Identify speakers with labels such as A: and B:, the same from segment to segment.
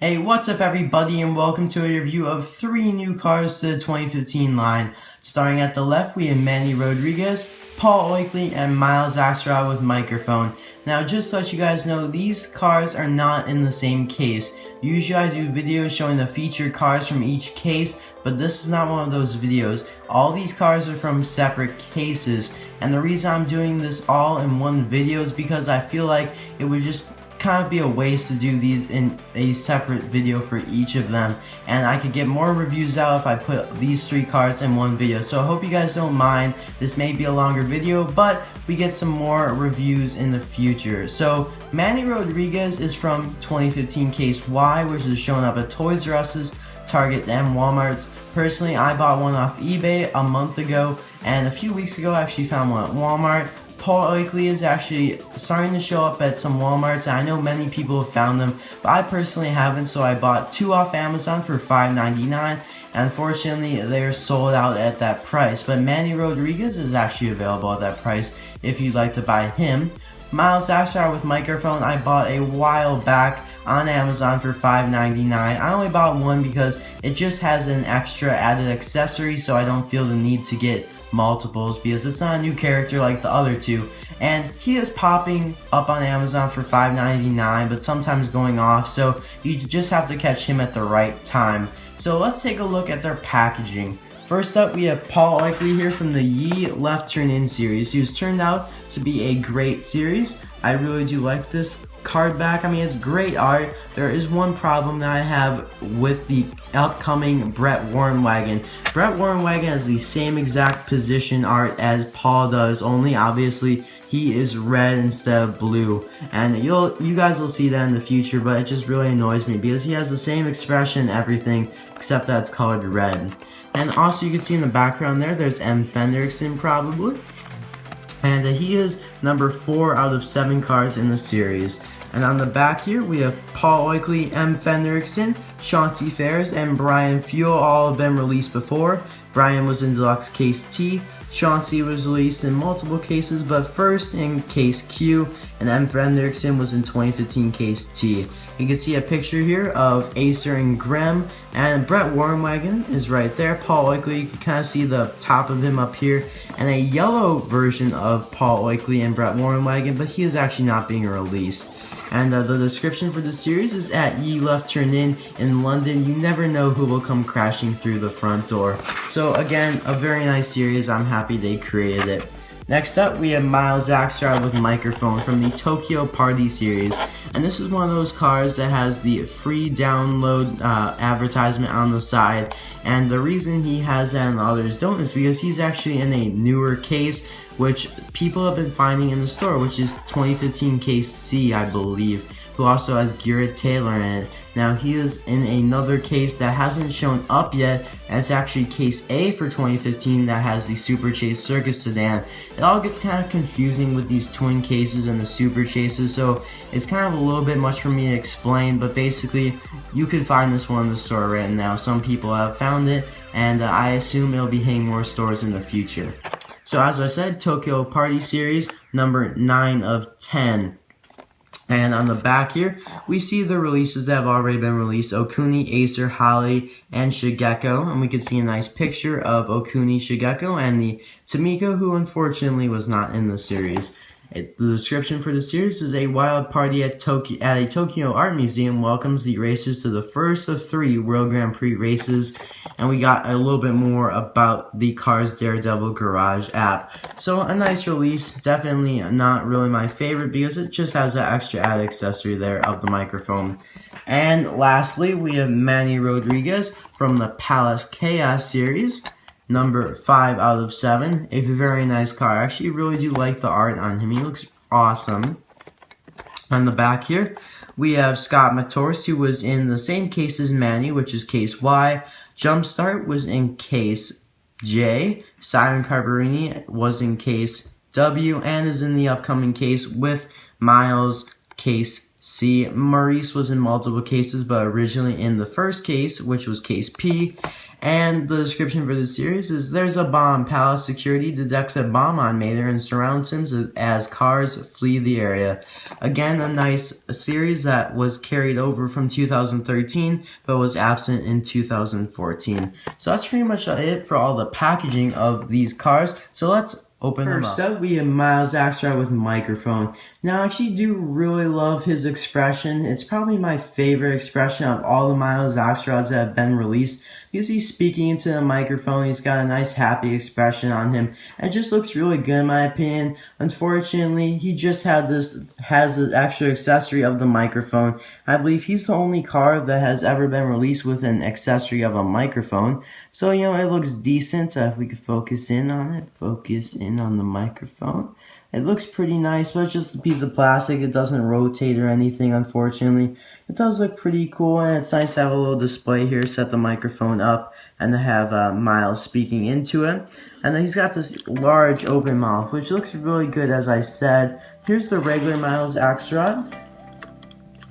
A: Hey, what's up everybody, and welcome to a review of 3 new cars to the 2015 line. Starting at the left, we have Manny Rodriguez, Paul Oilkley, and Miles Axlerod with microphone. Now, just to let you guys know, these cars are not in the same case. Usually I do videos showing the featured cars from each case, but this is not one of those videos. All these cars are from separate cases, and the reason I'm doing this all in one video is because I feel like it would just kind of be a waste to do these in a separate video for each of them, and I could get more reviews out if I put these 3 cars in one video. So I hope you guys don't mind. This may be a longer video, but we get some more reviews in the future. So Manny Rodriguez is from 2015 Case Y, which is showing up at Toys R Us's, Target, and Walmart's. Personally, I bought one off eBay a month ago, and a few weeks ago I actually found one at Walmart. Paul Oilkley is actually starting to show up at some Walmarts. I know many people have found them, but I personally haven't, so I bought 2 off Amazon for $5.99. Unfortunately, they're sold out at that price, but Manny Rodriguez is actually available at that price if you'd like to buy him. Miles Axlerod with microphone, I bought a while back on Amazon for $5.99. I only bought one because it just has an extra added accessory, so I don't feel the need to get multiples because it's not a new character like the other 2, and he is popping up on Amazon for $5.99 but sometimes going off, so you just have to catch him at the right time. So let's take a look at their packaging. First up, we have Paul Oilkley here from the Ye Left Turn In series, who's turned out to be a great series. I really do like this card back. I mean, it's great art. There is one problem that I have with the upcoming Brett Warrenwagon. Brett Warrenwagon has the same exact position art as Paul does, only obviously he is red instead of blue, and you guys will see that in the future, but it just really annoys me because he has the same expression and everything except that it's colored red. And also you can see in the background there's M. Fendrickson probably, and he is number 4 out of 7 cars in the series. And on the back here we have Paul Oilkley, M. Fendrickson, Chauncey Ferris, and Brian Fuel. All have been released before. Brian was in Deluxe Case T, Chauncey was released in multiple cases, but first in Case Q, and M. Fendrickson was in 2015 Case T. You can see a picture here of Acer and Grem, and Brett Warrenwagon is right there. Paul Oilkley, you can kind of see the top of him up here, and a yellow version of Paul Oilkley and Brett Warrenwagon, but he is actually not being released. And the description for the series is at Ye Left Turn In London. You never know who will come crashing through the front door. So again, a very nice series. I'm happy they created it. Next up, we have Miles Axlerod with microphone from the Tokyo Party series. And this is one of those cars that has the free download advertisement on the side. And the reason he has that and others don't is because he's actually in a newer case, which people have been finding in the store, which is 2015 Case C, I believe, who also has Gearett Taylor in it. Now, he is in another case that hasn't shown up yet, and it's actually Case A for 2015 that has the Super Chase Circus sedan. It all gets kind of confusing with these twin cases and the Super Chases, so it's kind of a little bit much for me to explain, but basically, you could find this one in the store right now. Some people have found it, and I assume it'll be hitting more stores in the future. So as I said, Tokyo Party Series, number 9 of 10. And on the back here, we see the releases that have already been released: Okuni, Acer, Holly, and Shigeko. And we can see a nice picture of Okuni, Shigeko, and the Tamiko, who unfortunately was not in the series. The description for the series is: a wild party at a Tokyo Art Museum welcomes the racers to the first of 3 World Grand Prix races. And we got a little bit more about the Cars Daredevil Garage app. So a nice release, definitely not really my favorite because it just has that extra added accessory there of the microphone. And lastly, we have Manny Rodriguez from the Palos Chaos series. Number 5 out of 7. A very nice car. I actually really do like the art on him. He looks awesome. On the back here, we have Scott Mators, who was in the same case as Manny, which is Case Y. Jumpstart was in Case J. Siren Car Barrini was in Case W and is in the upcoming case with Miles, Case C. Maurice was in multiple cases, but originally in the first case, which was case P. And the description for this series is: there's a bomb. Palace security detects a bomb on Mater and surrounds him as cars flee the area. Again, a nice series that was carried over from 2013, but was absent in 2014. So that's pretty much it for all the packaging of these cars. So let's open them up. First up, we have Miles Axlerod with microphone. Now, I actually do really love his expression. It's probably my favorite expression of all the Miles Axlerods that have been released, because he's speaking into the microphone. He's got a nice happy expression on him. It just looks really good in my opinion. Unfortunately, he just has the extra accessory of the microphone. I believe he's the only car that has ever been released with an accessory of a microphone. So, you know, it looks decent. If we could focus in on it, focus in on the microphone. It looks pretty nice, but it's just a piece of plastic. It doesn't rotate or anything, unfortunately. It does look pretty cool, and it's nice to have a little display here, set the microphone up, and to have Miles speaking into it. And then he's got this large open mouth, which looks really good, as I said. Here's the regular Miles Axlerod.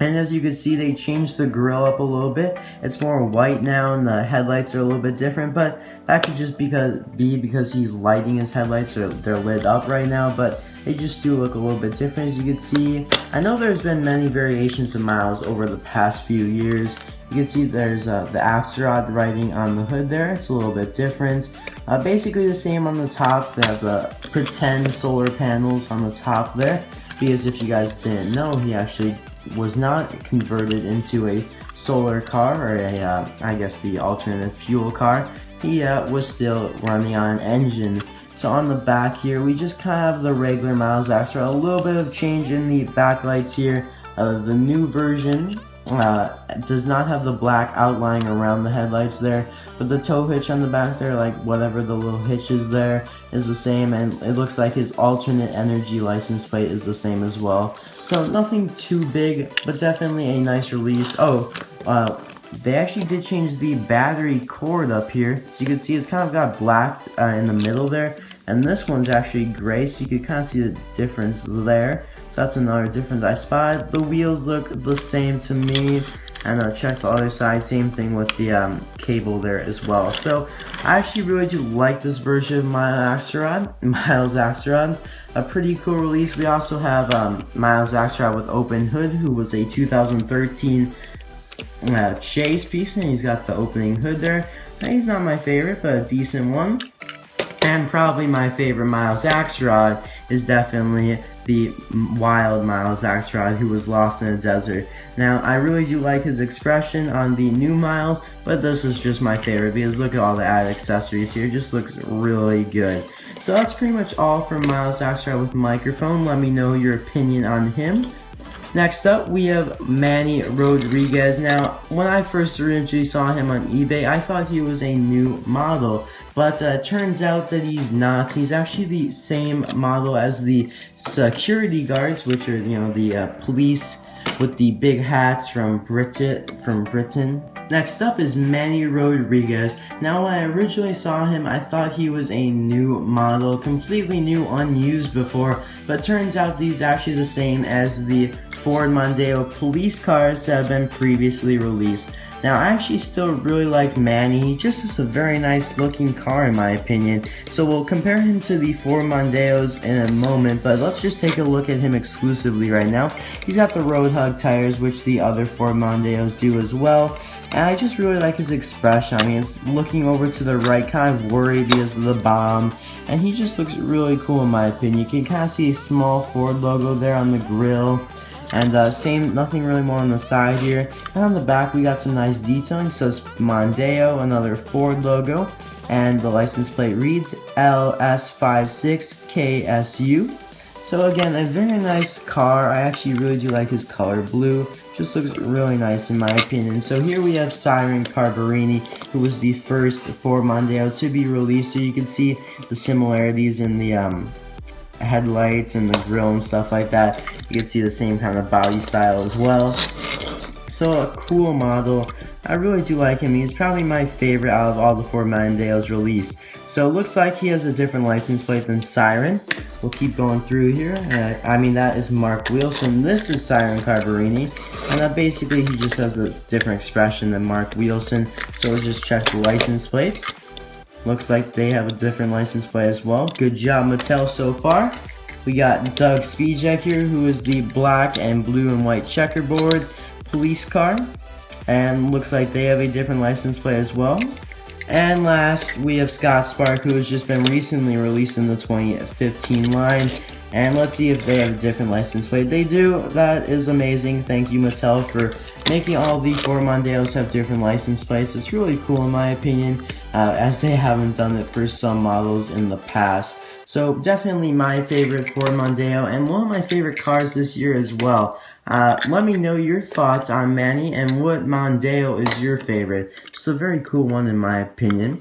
A: And as you can see, they changed the grille up a little bit. It's more white now, and the headlights are a little bit different, but that could just be because he's lighting his headlights, or they're lit up right now, but they just do look a little bit different, as you can see. I know there's been many variations of Miles over the past few years. You can see there's the Axlerod writing on the hood there. It's a little bit different. Basically the same on the top. They have the pretend solar panels on the top there, because if you guys didn't know, he actually was not converted into a solar car, or a, I guess the alternative fuel car. He was still running on an engine. So on the back here, we just kind of have the regular Miles Axlerod. A little bit of change in the backlights here. The new version does not have the black outline around the headlights there, but the tow hitch on the back there, like whatever the little hitch is there, is the same, and it looks like his alternate energy license plate is the same as well. So nothing too big, but definitely a nice release. They actually did change the battery cord up here, so you can see it's kind of got black in the middle there, and this one's actually gray, so you can kind of see the difference there. So that's another difference I spotted. The wheels look the same to me, and check the other side, same thing with the cable there as well. So I actually really do like this version of Miles Axlerod. A pretty cool release. We also have Miles Axlerod with open hood, who was a 2013 chase piece, and he's got the opening hood there. Now, he's not my favorite, but a decent one. And probably my favorite Miles Axlerod is definitely the wild Miles Axlerod, who was lost in the desert. Now, I really do like his expression on the new Miles, but this is just my favorite because look at all the added accessories here. It just looks really good. So that's pretty much all for Miles Axlerod with microphone. Let me know your opinion on him. Next up, we have Manny Rodriguez. Now, when I first originally saw him on eBay, I thought he was a new model, but it turns out that he's not. He's actually the same model as the security guards, which are, you know, the police with the big hats from Britain. Next up is Manny Rodriguez. Now, when I originally saw him, I thought he was a new model, completely new, unused before, but turns out these are actually the same as the Ford Mondeo police cars that have been previously released. Now, I actually still really like Manny. He just is a very nice looking car in my opinion. So we'll compare him to the Ford Mondeos in a moment, but let's just take a look at him exclusively right now. He's got the road hug tires, which the other Ford Mondeos do as well. And I just really like his expression. I mean, it's looking over to the right, kind of worried because of the bomb. And he just looks really cool in my opinion. You can kind of see a small Ford logo there on the grill. And nothing really more on the side here. And on the back we got some nice detailing. It says Mondeo, another Ford logo. And the license plate reads LS56KSU. So again, a very nice car. I actually really do like his color blue. Just looks really nice in my opinion. So here we have Siren Car Barrini, who was the first Ford Mondeo to be released. So you can see the similarities in the headlights and the grill and stuff like that. You can see the same kind of body style as well. So a cool model. I really do like him. He's probably my favorite out of all the Ford Mondeos released. So it looks like he has a different license plate than Siren. we'll keep going through here. That is Mark Wheelson. This is Siren Car Barrini. And basically he just has a different expression than Mark Wheelson. So we'll just check the license plates. Looks like they have a different license plate as well. Good job, Mattel, so far. We got Doug Spisak here, who is the black and blue and white checkerboard police car. And looks like they have a different license plate as well. And last, we have Scott Spark, who has just been recently released in the 2015 line. And let's see if they have a different license plate. They do. That is amazing. Thank you, Mattel, for making all the Ford Mondeos have different license plates. It's really cool in my opinion, as they haven't done it for some models in the past. So definitely my favorite Ford Mondeo and one of my favorite cars this year as well. Let me know your thoughts on Manny and what Mondeo is your favorite. It's a very cool one in my opinion.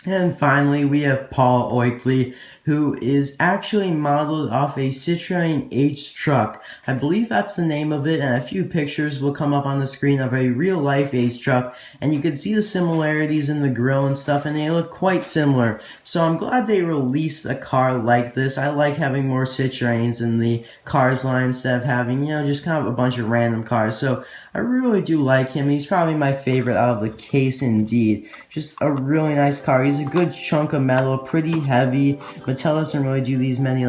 A: And finally, we have Paul Oilkley, who is actually modeled off a Citroën H truck. I believe that's the name of it, and a few pictures will come up on the screen of a real-life H truck, and you can see the similarities in the grille and stuff, and they look quite similar. So I'm glad they released a car like this. I like having more Citroëns in the cars line instead of having, just kind of a bunch of random cars. So I really do like him. He's probably my favorite out of the case indeed. Just a really nice car. He's a good chunk of metal, pretty heavy. Mattel doesn't really do these many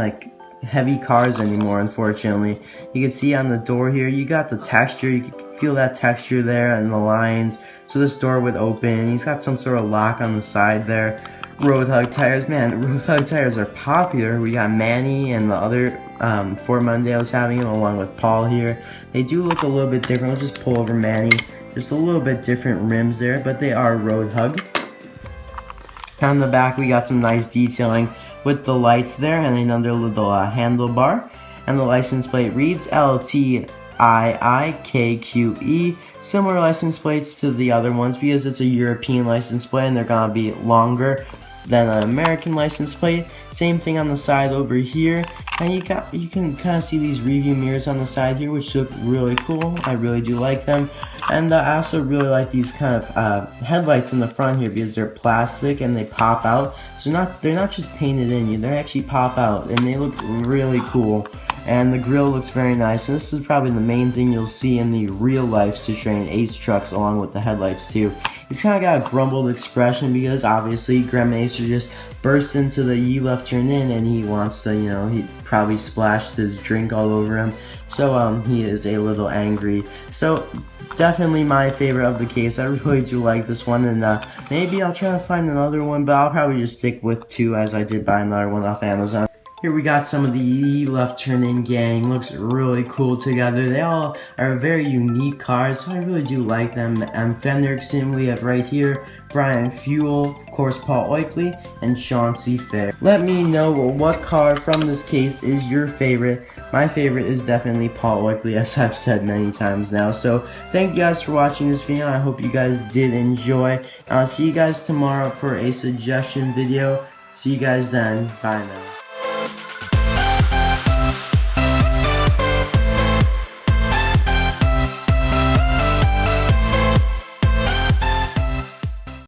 A: heavy cars anymore, unfortunately. You can see on the door here, you got the texture. You can feel that texture there and the lines. So this door would open. He's got some sort of lock on the side there. Road hug tires, man, road hug tires are popular. We got Manny and the other Ford Mondeos having them, along with Paul here. They do look a little bit different. Let's just pull over Manny. Just a little bit different rims there, but they are road hug. On the back, we got some nice detailing with the lights there and another little handlebar. And the license plate reads LTIIKQE. Similar license plates to the other ones because it's a European license plate and they're gonna be longer than an American license plate. Same thing on the side over here. And you can kind of see these review mirrors on the side here, which look really cool. I really do like them. And I also really like these kind of headlights in the front here because they're plastic and they pop out. So they're not just painted in, they actually pop out and they look really cool. And the grille looks very nice. And this is probably the main thing you'll see in the real life Citroën H trucks, along with the headlights too. He's kind of got a grumbled expression because obviously Grandma Acer just bursts into the U left turn in and he wants to, he probably splashed his drink all over him. So he is a little angry. So definitely my favorite of the case. I really do like this one, and maybe I'll try to find another one, but I'll probably just stick with two as I did buy another one off Amazon. Here we got some of the left turn in gang. Looks really cool together. They all are very unique cars, so I really do like them. And Fenderson we have right here, Brian Fuel, of course Paul Oilkley, and Sean C. Fair. Let me know what car from this case is your favorite. My favorite is definitely Paul Oilkley, as I've said many times now. So thank you guys for watching this video. I hope you guys did enjoy. I'll see you guys tomorrow for a suggestion video. See you guys then. Bye now.